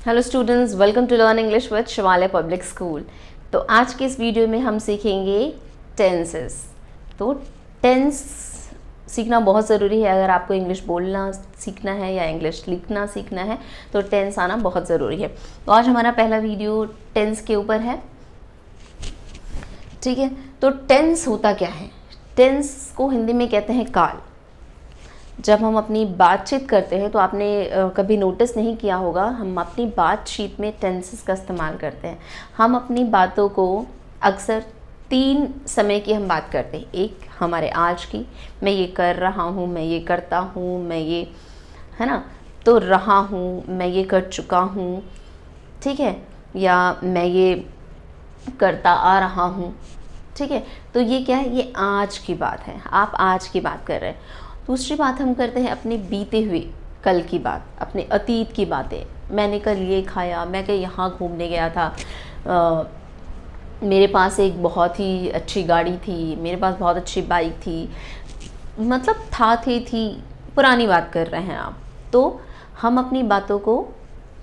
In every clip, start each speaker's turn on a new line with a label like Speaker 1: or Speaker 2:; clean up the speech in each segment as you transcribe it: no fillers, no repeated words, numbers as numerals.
Speaker 1: Hello students, welcome to learn English with Shivalaya public school. तो आज के इस वीडियो में हम सीखेंगे टेंसेस। तो टेंस सीखना बहुत ज़रूरी है। अगर आपको इंग्लिश बोलना सीखना है या इंग्लिश लिखना सीखना है तो टेंस आना बहुत ज़रूरी है। तो आज हमारा पहला वीडियो टेंस के ऊपर है। ठीक है, तो टेंस होता क्या है? टेंस को हिंदी में कहते हैं काल। जब हम अपनी बातचीत करते हैं तो आपने कभी नोटिस नहीं किया होगा, हम अपनी बातचीत में टेंसेस का इस्तेमाल करते हैं। हम अपनी बातों को अक्सर 3 समय की हम बात करते हैं। एक हमारे आज की, मैं ये कर रहा हूँ, मैं ये करता हूँ, मैं ये, है ना, तो रहा हूँ, मैं ये कर चुका हूँ, ठीक है, या मैं ये करता आ रहा हूँ। ठीक है, तो ये क्या है? ये आज की बात है, आप आज की बात कर रहे हैं। दूसरी बात हम करते हैं अपने बीते हुए कल की बात, अपने अतीत की बातें। मैंने कल ये खाया, मैं कल यहाँ घूमने गया था, मेरे पास एक बहुत ही अच्छी गाड़ी थी, मेरे पास बहुत अच्छी बाइक थी, मतलब था, थी, पुरानी बात कर रहे हैं आप। तो हम अपनी बातों को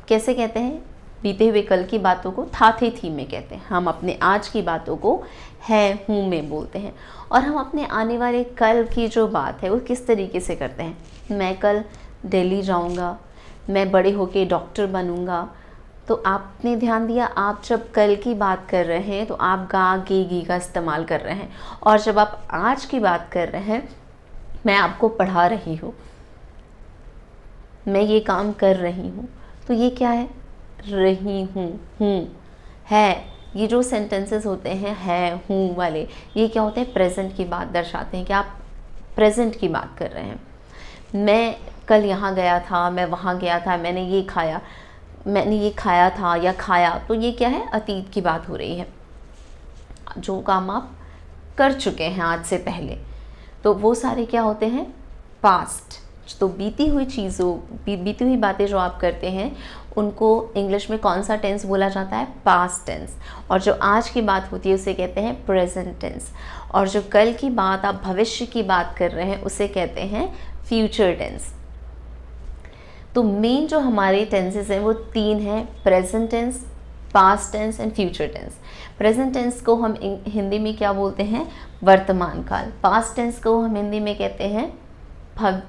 Speaker 1: कैसे कहते हैं? बीते हुए कल की बातों को था, थी में कहते हैं। हम अपने आज की बातों को है, हूँ में बोलते हैं। और हम अपने आने वाले कल की जो बात है वो किस तरीके से करते हैं? मैं कल दिल्ली जाऊँगा, मैं बड़े होके डॉक्टर बनूँगा। तो आपने ध्यान दिया, आप जब कल की बात कर रहे हैं तो आप गा गे गी का इस्तेमाल कर रहे हैं। और जब आप आज की बात कर रहे हैं, मैं आपको पढ़ा रही हूँ, मैं ये काम कर रही हूँ, तो ये क्या है? रही हूँ, है। ये जो सेंटेंसेस होते हैं है, हूँ वाले, ये क्या होते हैं? प्रेजेंट की बात दर्शाते हैं कि आप प्रेजेंट की बात कर रहे हैं। मैं कल यहाँ गया था, मैं वहाँ गया था, मैंने ये खाया था या खाया, तो ये क्या है? अतीत की बात हो रही है, जो काम आप कर चुके हैं आज से पहले। तो वो सारे क्या होते हैं? पास्ट। तो बीती हुई चीज़ों, बीती हुई बातें जो आप करते हैं उनको इंग्लिश में कौन सा टेंस बोला जाता है? Past tense. और जो आज की बात होती है उसे कहते हैं प्रेजेंट टेंस। और जो कल की बात, आप भविष्य की बात कर रहे हैं, उसे कहते हैं फ्यूचर टेंस। तो मेन जो हमारे टेंसेस हैं वो 3 हैं: present tense, past tense and future tense. Present tense को हम हिंदी में क्या बोलते हैं? वर्तमान काल। पास्ट टेंस को हम हिंदी में कहते हैं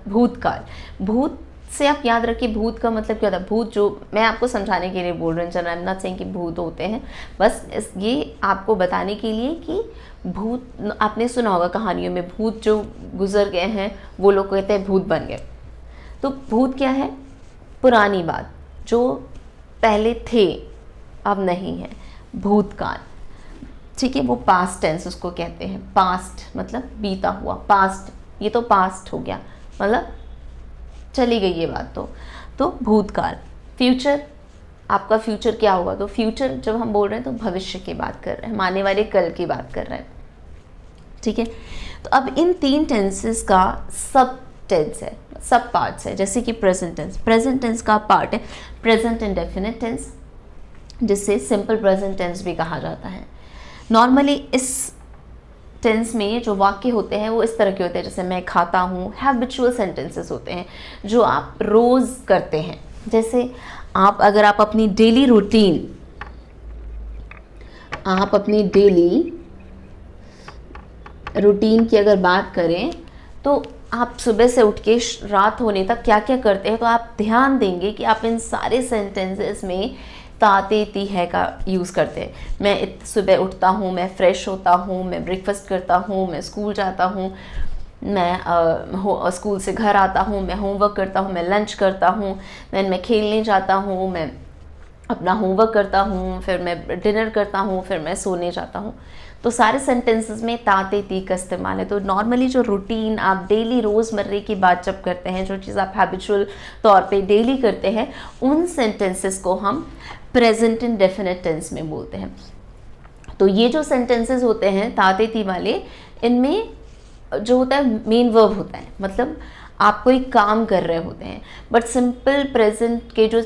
Speaker 1: भूतकाल। भूत से आप याद रखिए, भूत का मतलब क्या होता है? भूत, जो मैं आपको समझाने के लिए बोल रही हूँ, आई एम नॉट सेइंग कि भूत होते हैं, बस ये आपको बताने के लिए कि भूत, आपने सुना होगा कहानियों में, भूत जो गुजर गए हैं वो लोग कहते हैं भूत बन गए। तो भूत क्या है? पुरानी बात, जो पहले थे अब नहीं है, भूतकाल। ठीक है, वो पास्ट टेंस उसको कहते हैं। पास्ट मतलब बीता हुआ, पास्ट, ये तो पास्ट हो गया, मतलब चली गई ये बात। तो भूतकाल। फ्यूचर, आपका फ्यूचर क्या होगा? तो फ्यूचर जब हम बोल रहे हैं तो भविष्य की बात कर रहे हैं, हम आने वाले कल की बात कर रहे हैं। ठीक है, तो अब इन 3 टेंसेस का सब टेंस है, सब पार्ट्स है। जैसे कि प्रेजेंट टेंस, प्रेजेंट टेंस का पार्ट है प्रेजेंट इंडेफिनिट टेंस, जिससे सिंपल प्रेजेंट टेंस भी कहा जाता है। नॉर्मली इस टेंस में जो वाक्य होते हैं वो इस तरह के होते हैं, जैसे मैं खाता हूँ, हैबिचुअल सेंटेंसेस होते हैं जो आप रोज़ करते हैं। जैसे अगर आप अपनी डेली रूटीन की अगर बात करें तो आप सुबह से उठ के रात होने तक क्या क्या करते हैं, तो आप ध्यान देंगे कि आप इन सारे सेंटेंसेस में ताते ती है का यूज़ करते हैं। मैं सुबह उठता हूँ, मैं फ्रेश होता हूँ, मैं ब्रेकफास्ट करता हूँ, मैं स्कूल जाता हूँ, मैं स्कूल से घर आता हूँ, मैं होमवर्क करता हूँ, मैं लंच करता हूँ, मैं खेलने जाता हूँ, मैं अपना होमवर्क करता हूँ, फिर मैं डिनर करता हूँ, फिर मैं सोने जाता हूँ। तो सारे सेंटेंसेस में ताते ती का इस्तेमाल है। तो नॉर्मली जो रूटीन आप डेली रोज़मर्रे की बात जब करते हैं, जो चीज़ आप हैबिचुअल तौर पे डेली करते हैं, उन सेंटेंसेस को हम प्रेजेंट इंडेफिनिट टेंस में बोलते हैं। तो ये जो सेंटेंसेस होते हैं ताते ती वाले, इनमें जो होता है मेन वर्ब होता है, मतलब आप कोई काम कर रहे होते हैं। बट सिंपल प्रेजेंट के जो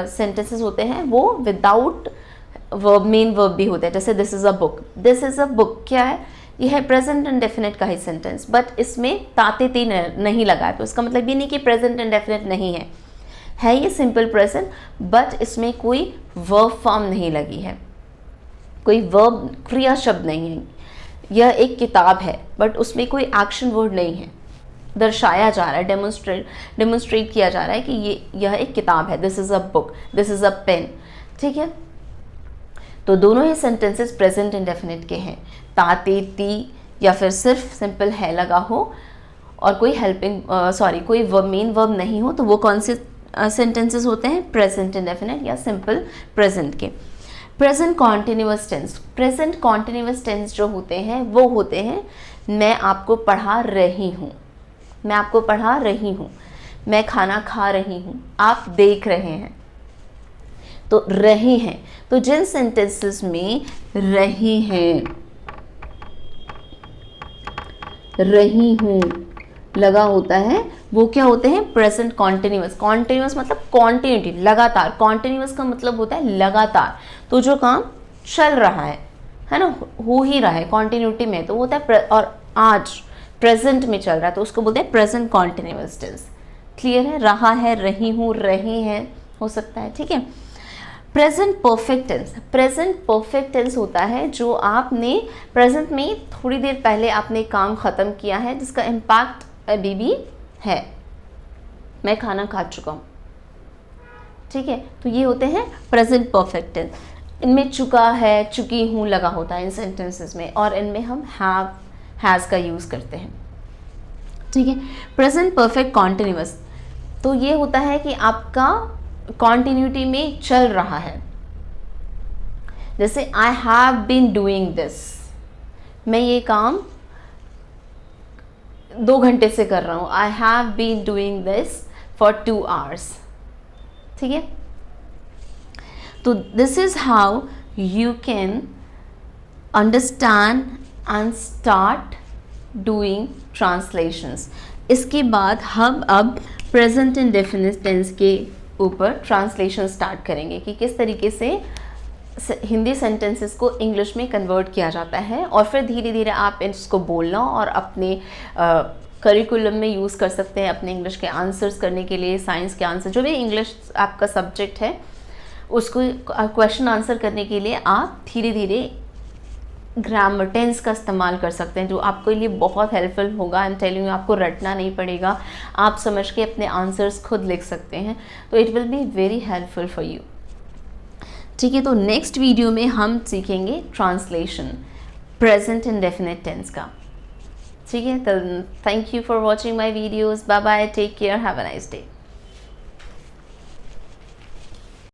Speaker 1: सेंटेंसेस होते हैं वो विदाउट वर्ब, मेन वर्ब भी होता है। जैसे this is a book, this is a book क्या है? ये है प्रेजेंट इंडेफिनिट का ही सेंटेंस, बट इसमें ताते ती नहीं लगा है, तो इसका मतलब ये नहीं कि प्रेजेंट इंडेफिनिट नहीं है। है ये सिंपल प्रेजेंट, बट इसमें कोई वर्ब फॉर्म नहीं लगी है, कोई वर्ब क्रिया शब्द नहीं है। यह एक किताब है बट उसमें कोई एक्शन वर्ड नहीं है, दर्शाया जा रहा है, डेमोन्स्ट्रेट किया जा रहा है कि यह एक किताब है, this is a book, this is a pen. ठीक है, तो दोनों ही सेंटेंसेस प्रेजेंट इंडेफिनिट के हैं, ताते ती या फिर सिर्फ सिंपल है लगा हो और कोई हेल्पिंग कोई मेन वर्ब नहीं हो, तो वो कौन से सेंटेंसेस होते हैं, प्रेजेंट इंडेफिनिट या सिंपल प्रेजेंट के। Present continuous tense, present continuous tense जो होते हैं वो होते हैं मैं आपको पढ़ा रही हूँ, मैं आपको पढ़ा रही हूँ, मैं खाना खा रही हूँ, आप देख रहे हैं, तो रही हैं। तो जिन सेंटेंसेस में रही हैं, रही हूँ लगा होता है वो क्या होते हैं, प्रेजेंट कॉन्टिन्यूअस। कॉन्टिन्यूअस मतलब कॉन्टिन्यूटी, लगातार। कॉन्टिन्यूअस का मतलब होता है लगातार, तो जो काम चल रहा है ना, हो ही रहा है कॉन्टिन्यूटी में, तो होता है और आज प्रेजेंट में चल रहा है तो उसको बोलते हैं प्रेजेंट कॉन्टिन्यूअस टेंस। क्लियर है, रहा है, रही हूँ, रहे हैं हो सकता है। ठीक है, present perfect tense, present perfect tense होता है जो आपने प्रेजेंट में थोड़ी देर पहले आपने काम ख़त्म किया है जिसका इम्पैक्ट अभी भी है, मैं खाना खा चुका हूँ। ठीक है, तो ये होते हैं प्रेजेंट परफेक्ट टेंस। इनमें चुका है, चुकी हूँ लगा होता है इन सेंटेंसेस में, और इनमें हम हैव, हैज़ का यूज़ करते हैं। ठीक है, प्रेजेंट परफेक्ट कॉन्टिन्यूअस, तो ये होता है कि आपका कॉन्टिन्यूटी में चल रहा है। जैसे I have been doing this, मैं ये काम 2 घंटे से कर रहा हूँ, I have been doing this for 2 hours। ठीक है, तो this is how you can understand and start doing translations. इसके बाद हम अब प्रेजेंट इंडेफिनिट टेंस के ऊपर ट्रांसलेशन स्टार्ट करेंगे कि किस तरीके से हिंदी सेंटेंसेस को इंग्लिश में कन्वर्ट किया जाता है, और फिर धीरे धीरे आप इसको बोलना और अपने करिकुलम में यूज़ कर सकते हैं अपने इंग्लिश के आंसर्स करने के लिए, साइंस के आंसर, जो भी इंग्लिश आपका सब्जेक्ट है उसको क्वेश्चन आंसर करने के लिए आप धीरे धीरे ग्रामर टेंस का इस्तेमाल कर सकते हैं, जो आपके लिए बहुत हेल्पफुल होगा। आई एम टेलिंग यू, आपको रटना नहीं पड़ेगा, आप समझ के अपने आंसर्स खुद लिख सकते हैं, तो it will be very helpful for you. ठीक है, तो नेक्स्ट वीडियो में हम सीखेंगे ट्रांसलेशन प्रेजेंट इंडेफिनिट टेंस का। ठीक है, तो thank you for watching my videos, bye bye, take care, have a nice day.